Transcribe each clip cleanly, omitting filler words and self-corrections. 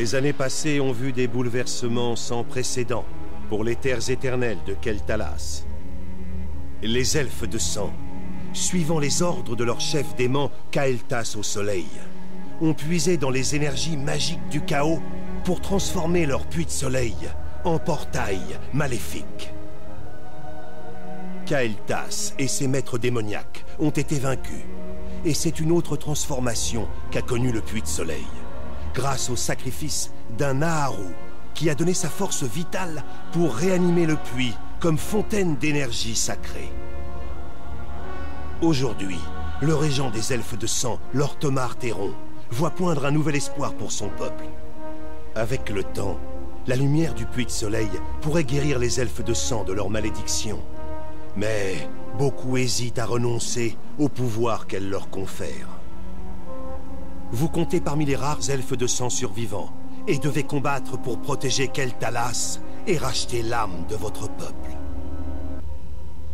Les années passées ont vu des bouleversements sans précédent pour les terres éternelles de Keltalas. Les elfes de sang, suivant les ordres de leur chef dément Kael'thas au soleil, ont puisé dans les énergies magiques du chaos pour transformer leur puits de soleil en portail maléfique. Kael'thas et ses maîtres démoniaques ont été vaincus, et c'est une autre transformation qu'a connue le puits de soleil, grâce au sacrifice d'un Naharu qui a donné sa force vitale pour réanimer le puits comme fontaine d'énergie sacrée. Aujourd'hui, le régent des elfes de sang, Lord Tomar Théron, voit poindre un nouvel espoir pour son peuple. Avec le temps, la lumière du puits de soleil pourrait guérir les elfes de sang de leur malédiction. Mais beaucoup hésitent à renoncer au pouvoir qu'elle leur confère. Vous comptez parmi les rares elfes de sang survivants et devez combattre pour protéger Keltalas et racheter l'âme de votre peuple.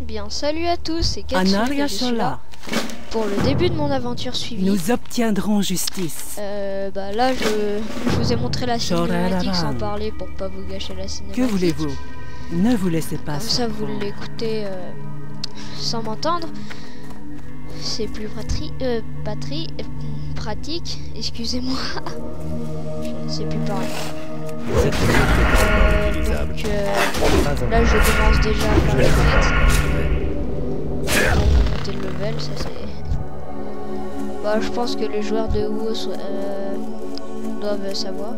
Bien, salut à tous, c'est Katsu, je suis là pour le début de mon aventure suivie. Nous obtiendrons justice. Là, je vous ai montré la cinématique sans parler pour pas vous gâcher la cinématique. Que voulez-vous? Ne vous laissez pas. Comme ça, vous l'écoutez sans m'entendre. C'est plus pratique. Excusez-moi. Je ne sais plus parler. Là, je commence déjà à faire la fête. Monter le level, ça c'est... je pense que les joueurs de WoW doivent savoir.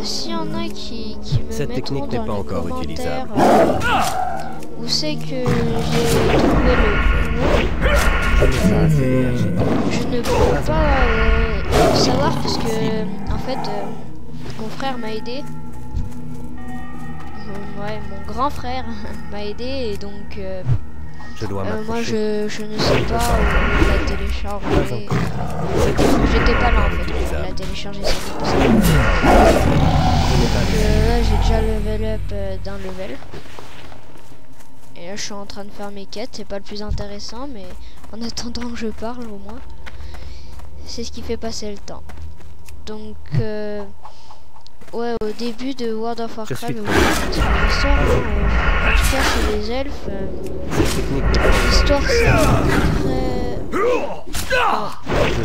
S'il y en a qui me Cette technique n'est pas encore utilisable. Où c'est que j'ai trouvé le je ne peux pas savoir parce que en fait mon frère m'a aidé. Mon grand frère m'a aidé et donc moi je ne sais pas où la télécharger. J'étais pas là en fait pour la télécharger. Là j'ai déjà level up d'un level. Et là je suis en train de faire mes quêtes, c'est pas le plus intéressant mais en attendant que je parle au moins. C'est ce qui fait passer le temps. Donc au début de World of Warcraft, l'histoire, en tout cas chez les elfes, l'histoire c'est très...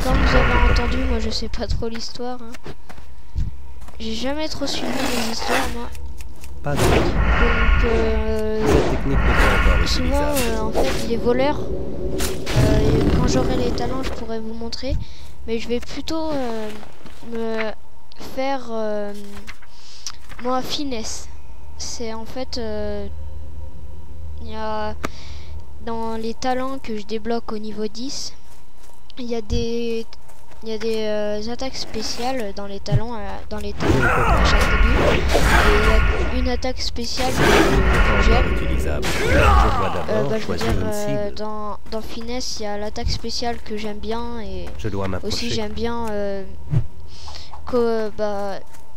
Comme vous avez entendu, moi je sais pas trop l'histoire. J'ai jamais trop suivi les histoires moi. Pas donc souvent en fait les voleurs, quand j'aurai les talents je pourrais vous montrer, mais je vais plutôt me faire moi finesse. C'est en fait il y a dans les talents que je débloque au niveau 10, il y a des attaques spéciales dans les talents à chaque début. Et il y a une attaque spéciale que j'aime. Je veux dire dans finesse il y a l'attaque spéciale que j'aime bien et aussi j'aime bien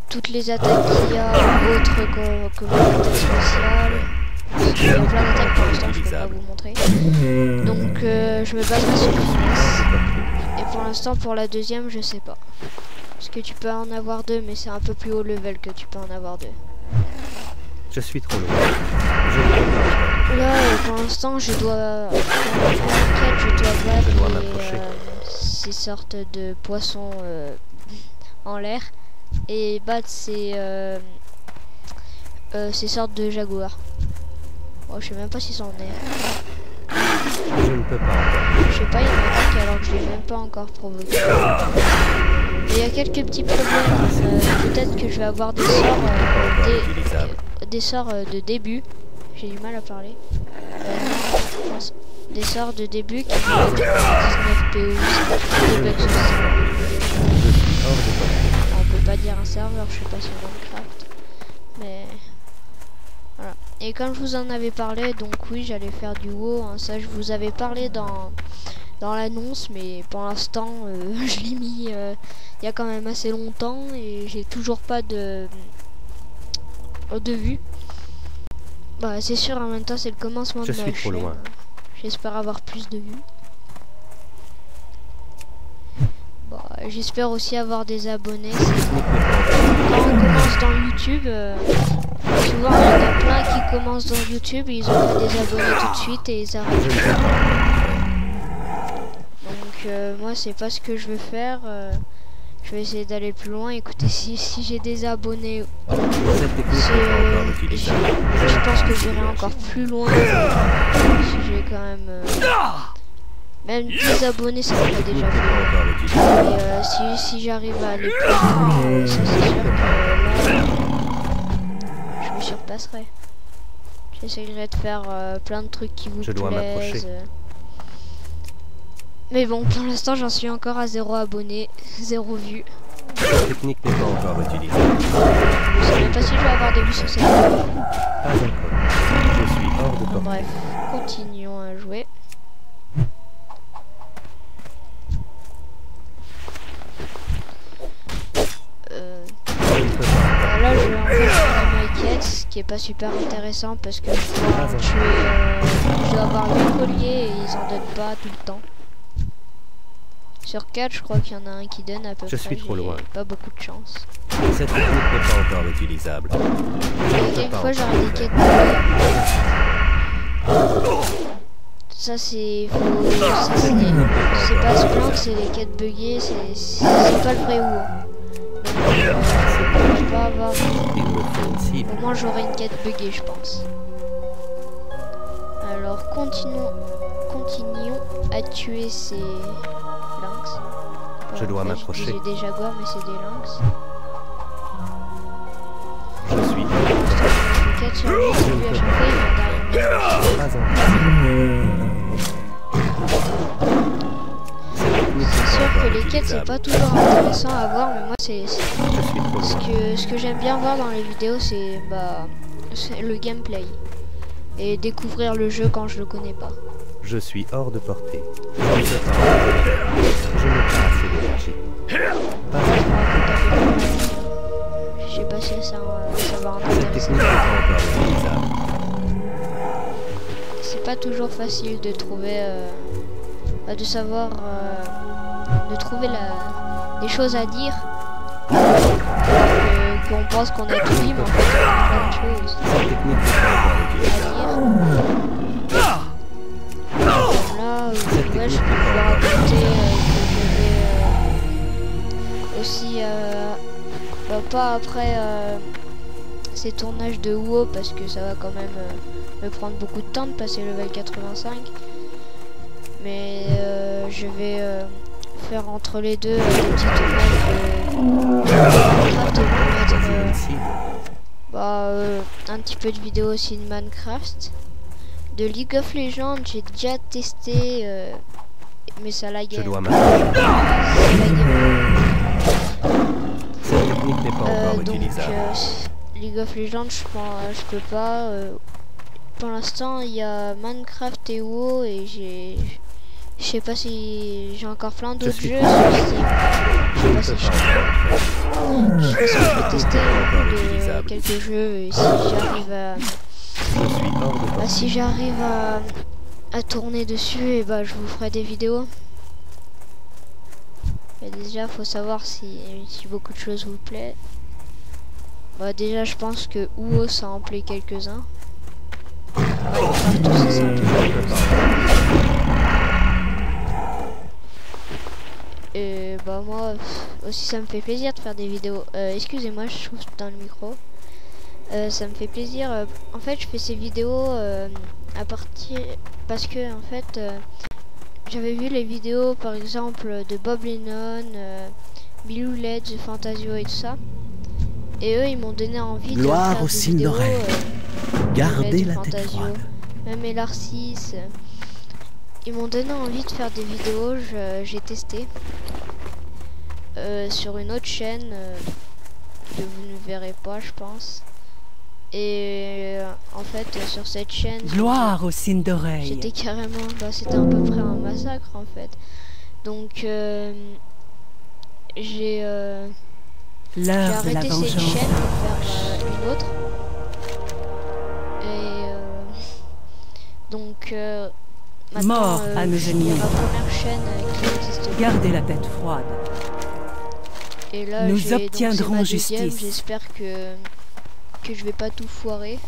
toutes les attaques qu'il y a autres que l'attaque spéciale. Il y a plein d'attaques pour l'instant, je peux pas vous montrer. Donc je me baserai sur finesse. Et pour l'instant pour la deuxième je sais pas. Parce que tu peux en avoir deux mais c'est un peu plus haut level que tu peux en avoir deux. Je suis trop loin. Là pour l'instant je dois battre ces sortes de poissons en l'air et battre ces sortes de jaguars. Je sais même pas s'ils sont en air. Je ne peux pas encore. Je sais pas, il m'attaque alors que je l'ai même pas encore provoqué. Et il y a quelques petits problèmes. Peut-être que je vais avoir des sorts de début. J'ai du mal à parler. Des sorts de début qui vont être 19 PO. Des bugs on peut pas dire un serveur, je suis pas sur Minecraft. Mais voilà. Et comme je vous en avais parlé, donc oui j'allais faire du WoW, ça je vous avais parlé dans l'annonce, mais pour l'instant je l'ai mis il y a quand même assez longtemps et j'ai toujours pas de vue. C'est sûr, en même temps c'est le commencement de ma chaîne. Trop loin. J'espère avoir plus de vues. j'espère aussi avoir des abonnés. Quand on commence dans YouTube, souvent il y en a plein qui commencent dans YouTube, ils ont pas des abonnés tout de suite et ils arrêtent. Donc moi c'est pas ce que je veux faire. Je vais essayer d'aller plus loin. Écoutez, si j'ai des abonnés, je pense que j'irai encore plus loin. Si j'ai quand même 10 abonnés, ça me fait déjà beaucoup. Et si j'arrive à aller plus loin, ça c'est sûr que là, je me surpasserai. J'essaierai de faire plein de trucs qui vous plaisent. Mais bon, pour l'instant, j'en suis encore à 0 abonnés, 0 vues. Cette technique n'est pas encore utilisée. Je sais même pas si je vais avoir des vues sur cette vidéo. Pas encore. Je suis hors de portée. Bref, continuons à jouer. Là, je vais en fait faire ma quête, ce qui est pas super intéressant parce que je dois avoir 8 colliers et ils en donnent pas tout le temps. Sur 4, je crois qu'il y en a un qui donne à peu près. Je suis trop loin. Pas beaucoup de chance. Cette technique n'est pas encore utilisable. Quelquefois, j'aurai des quêtes. Ça, c'est faux. C'est pas ce plan que c'est les quêtes buggées. C'est pas le vrai WoW. Donc, je vais pas avoir. Au moins, j'aurai une quête buggée, je pense. Alors, continuons à tuer ces lynx. Je dois m'approcher. J'ai des jaguars, mais c'est des lynx. Je suis. Les quêtes sur lui, à chaque fois, il vient derrière moi. C'est sûr que les quêtes, c'est pas toujours intéressant à voir, mais moi, c'est ce que j'aime bien voir dans les vidéos, c'est le gameplay. Et découvrir le jeu quand je le connais pas. Je suis hors de portée. Je n'ai pas assez d'énergie. Je sais pas si ça va en Cette intéresser. technique n'est pas encore utilisable. C'est pas toujours facile de trouver, de savoir, de trouver des choses à dire. Qu'on pense qu'on a tout dit, mais en fait on a plein de choses Cette technique n'est pas encore utilisable. à dire. Là, ouais, je peux vous raconter que je vais aussi, pas après ces tournages de WoW parce que ça va quand même me prendre beaucoup de temps de passer level 85. Mais je vais faire entre les deux des petits tournages un petit peu de vidéos aussi de Minecraft. De League of Legends, j'ai déjà testé, mais ça lag. Je dois m'approcher. Cette technique n'est pas encore utilisable. League of Legends, je peux pas. Pour l'instant, il y a Minecraft et WoW et je sais pas si j'ai encore plein d'autres jeux sur Steam. Je sais pas si je peux tester quelques jeux et si j'arrive à tourner dessus, et je vous ferai des vidéos. Et déjà, faut savoir si beaucoup de choses vous plaît. Déjà, je pense que WoW ça en plaît quelques-uns. Et moi aussi ça me fait plaisir de faire des vidéos. Excusez-moi, je souffle dans le micro. Ça me fait plaisir. En fait, je fais ces vidéos à partir parce que en fait j'avais vu les vidéos par exemple de Bob Lennon, Bilou Led, The Fantasio et tout ça. Et eux, ils m'ont donné envie de faire des vidéos. Gardez la tête froide. Même Elarcis, ils m'ont donné envie de faire des vidéos. J'ai testé sur une autre chaîne que vous ne verrez pas, je pense. Et en fait, sur cette chaîne, gloire aux signes d'oreille. J'étais carrément, c'était à peu près un massacre en fait. Donc j'ai arrêté cette chaîne pour faire une autre. Et donc maintenant, mort à nos ennemis. la première chaîne qui existe. Gardez la tête froide. Et là, Nous obtiendrons justice. J'espère que je vais pas tout foirer.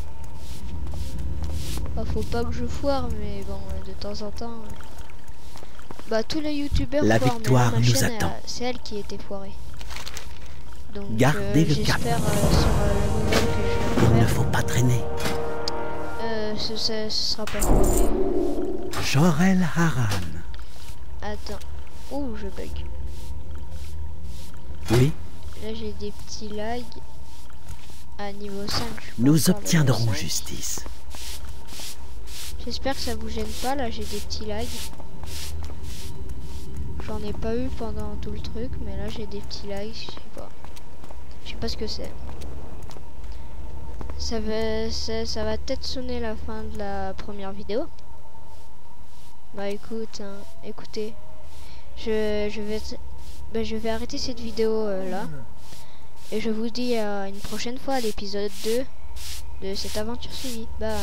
Bah, faut pas que je foire, mais bon, de temps en temps. Bah, tous les youtubeurs La foirent, victoire mais là, ma nous chaîne, attend. C'est elle qui était foirée. Donc, Gardez le cap. j'espère sur la nouvelle que je Il vais ne faire, faut pas traîner. ce sera pas foiré. Jor-El Haran. Attends. Oh, je bug. Oui, Là, j'ai des petits lags. À niveau 5, je peux nous faire level obtiendrons 5. justice. J'espère que ça vous gêne pas. Là, j'ai des petits lags. J'en ai pas eu pendant tout le truc, mais là, j'ai des petits lags. Je sais pas ce que c'est. Ça va peut-être sonner la fin de la première vidéo. Bah écoute, hein, écoutez, je vais arrêter cette vidéo là. Et je vous dis à une prochaine fois à l'épisode 2 de cette aventure suivie. Bye.